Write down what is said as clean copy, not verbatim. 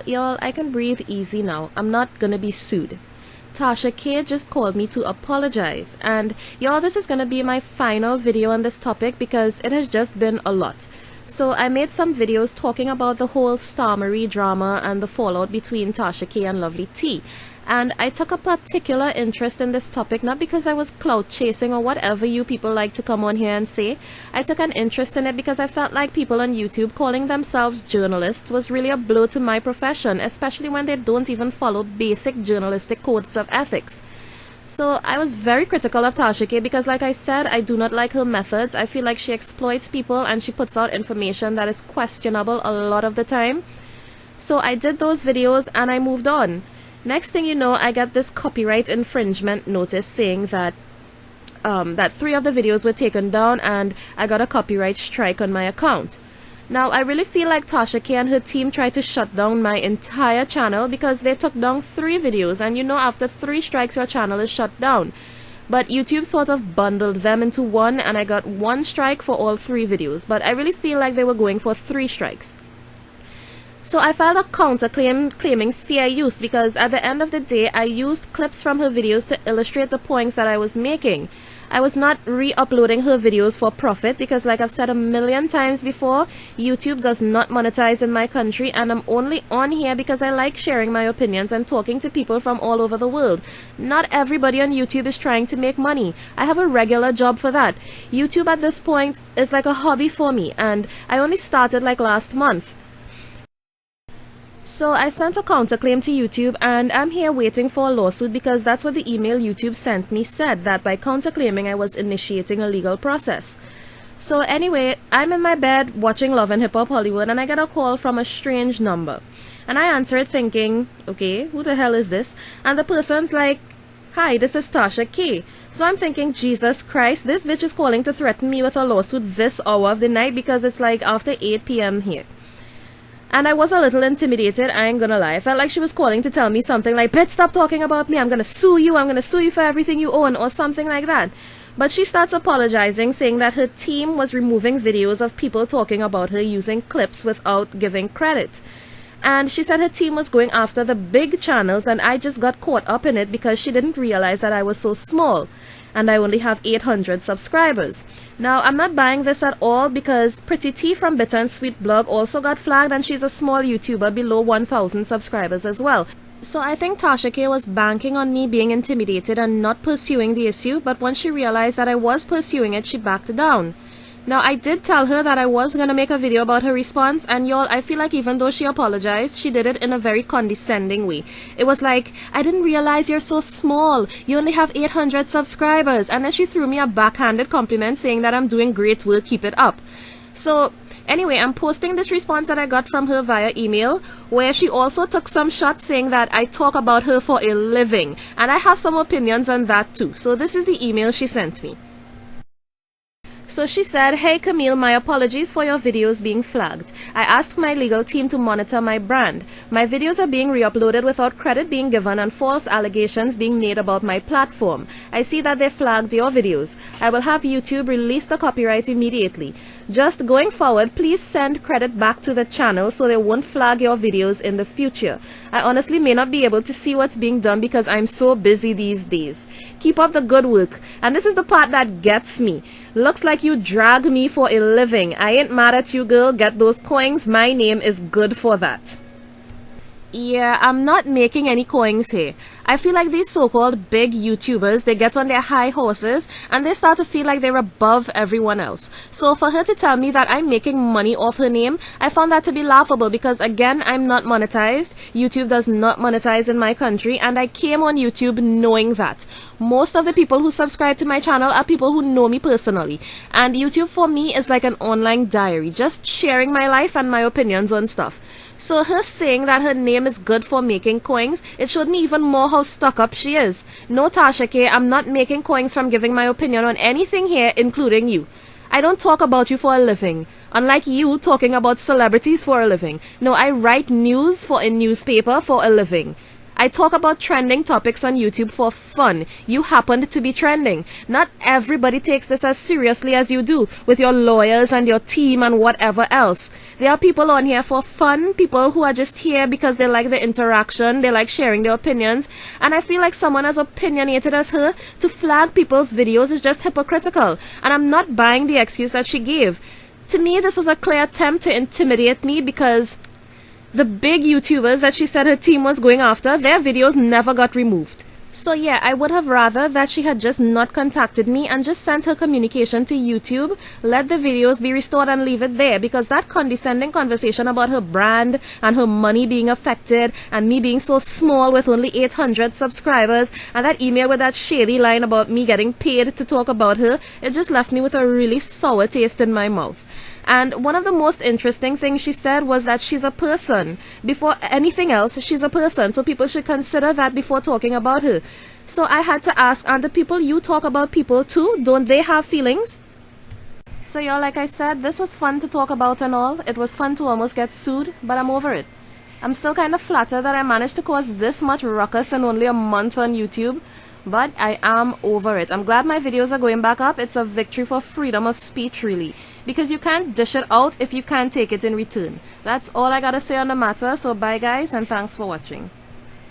Y'all, I can breathe easy now. I'm not gonna be sued. Tasha K just called me to apologize. And y'all, this is gonna be my final video on this topic because it has just been a lot. So I made some videos talking about the whole Star Marie drama and the fallout between Tasha K and Lovely T. And I took a particular interest in this topic, not because I was clout chasing or whatever you people like to come on here and say. I took an interest in it because I felt like people on YouTube calling themselves journalists was really a blow to my profession, especially when they don't even follow basic journalistic codes of ethics. So I was very critical of Tasha K because, like I said, I do not like her methods. I feel like she exploits people and she puts out information that is questionable a lot of the time. So I did those videos and I moved on. Next thing you know, I got this copyright infringement notice saying that that 3 of the videos were taken down and I got a copyright strike on my account. Now, I really feel like Tasha K and her team tried to shut down my entire channel because they took down 3 videos, and you know, after 3 strikes your channel is shut down. But YouTube sort of bundled them into one and I got 1 strike for all 3 videos, but I really feel like they were going for 3 strikes. So I filed a counterclaim claiming fair use because at the end of the day I used clips from her videos to illustrate the points that I was making. I was not re-uploading her videos for profit because, like I've said a million times before, YouTube does not monetize in my country and I'm only on here because I like sharing my opinions and talking to people from all over the world. Not everybody on YouTube is trying to make money. I have a regular job for that. YouTube at this point is like a hobby for me and I only started like last month. So I sent a counterclaim to YouTube and I'm here waiting for a lawsuit because that's what the email YouTube sent me said, that by counterclaiming I was initiating a legal process. So anyway, I'm in my bed watching Love and Hip Hop Hollywood and I get a call from a strange number. And I answer it thinking, okay, who the hell is this? And the person's like, hi, this is Tasha K. So I'm thinking, Jesus Christ, this bitch is calling to threaten me with a lawsuit this hour of the night because it's like after 8 p.m. here. And I was a little intimidated, I ain't gonna lie. I felt like she was calling to tell me something like, bitch, stop talking about me, I'm gonna sue you for everything you own, or something like that. But she starts apologizing, saying that her team was removing videos of people talking about her using clips without giving credit. And she said her team was going after the big channels and I just got caught up in it because she didn't realize that I was so small. And I only have 800 subscribers. Now, I'm not buying this at all because Pretty T from Bitter and Sweet Blog also got flagged and she's a small YouTuber below 1,000 subscribers as well. So I think Tasha K was banking on me being intimidated and not pursuing the issue, but once she realized that I was pursuing it, she backed down. Now, I did tell her that I was going to make a video about her response, and y'all, I feel like even though she apologized, she did it in a very condescending way. It was like, I didn't realize you're so small. You only have 800 subscribers. And then she threw me a backhanded compliment saying that I'm doing great work, keep it up. So, anyway, I'm posting this response that I got from her via email, where she also took some shots saying that I talk about her for a living. And I have some opinions on that too. So this is the email she sent me. So she said, hey Camille, my apologies for your videos being flagged. I asked my legal team to monitor my brand. My videos are being re-uploaded without credit being given and false allegations being made about my platform. I see that they flagged your videos. I will have YouTube release the copyright immediately. Just going forward, please send credit back to the channel so they won't flag your videos in the future. I honestly may not be able to see what's being done because I'm so busy these days. Keep up the good work. And this is the part that gets me. Looks like you drag me for a living. I ain't mad at you, girl. Get those coins. My name is good for that. Yeah, I'm not making any coins here. I feel like these so-called big YouTubers, they get on their high horses and they start to feel like they're above everyone else. So for her to tell me that I'm making money off her name, I found that to be laughable because, again, I'm not monetized. YouTube does not monetize in my country and I came on YouTube knowing that. Most of the people who subscribe to my channel are people who know me personally. And YouTube for me is like an online diary, just sharing my life and my opinions on stuff. So her saying that her name is good for making coins, it showed me even more how stuck up she is. No, Tasha K, I'm not making coins from giving my opinion on anything here, including you. I don't talk about you for a living. Unlike you talking about celebrities for a living. No, I write news for a newspaper for a living. I talk about trending topics on YouTube for fun. You happened to be trending. Not everybody takes this as seriously as you do with your lawyers and your team and whatever else. There are people on here for fun, people who are just here because they like the interaction, they like sharing their opinions, and I feel like someone as opinionated as her to flag people's videos is just hypocritical, and I'm not buying the excuse that she gave. To me, this was a clear attempt to intimidate me because the big YouTubers that she said her team was going after, their videos never got removed. So yeah, I would have rather that she had just not contacted me and just sent her communication to YouTube, let the videos be restored and leave it there, because that condescending conversation about her brand and her money being affected and me being so small with only 800 subscribers and that email with that shady line about me getting paid to talk about her, it just left me with a really sour taste in my mouth. And one of the most interesting things she said was that she's a person. Before anything else, she's a person. So people should consider that before talking about her. So I had to ask, aren't the people you talk about people too? Don't they have feelings? So y'all, like I said, this was fun to talk about and all. It was fun to almost get sued, but I'm over it. I'm still kind of flattered that I managed to cause this much ruckus in only a month on YouTube. But I am over it. I'm glad my videos are going back up. It's a victory for freedom of speech, really. Because you can't dish it out if you can't take it in return. That's all I gotta say on the matter. So bye guys, and thanks for watching.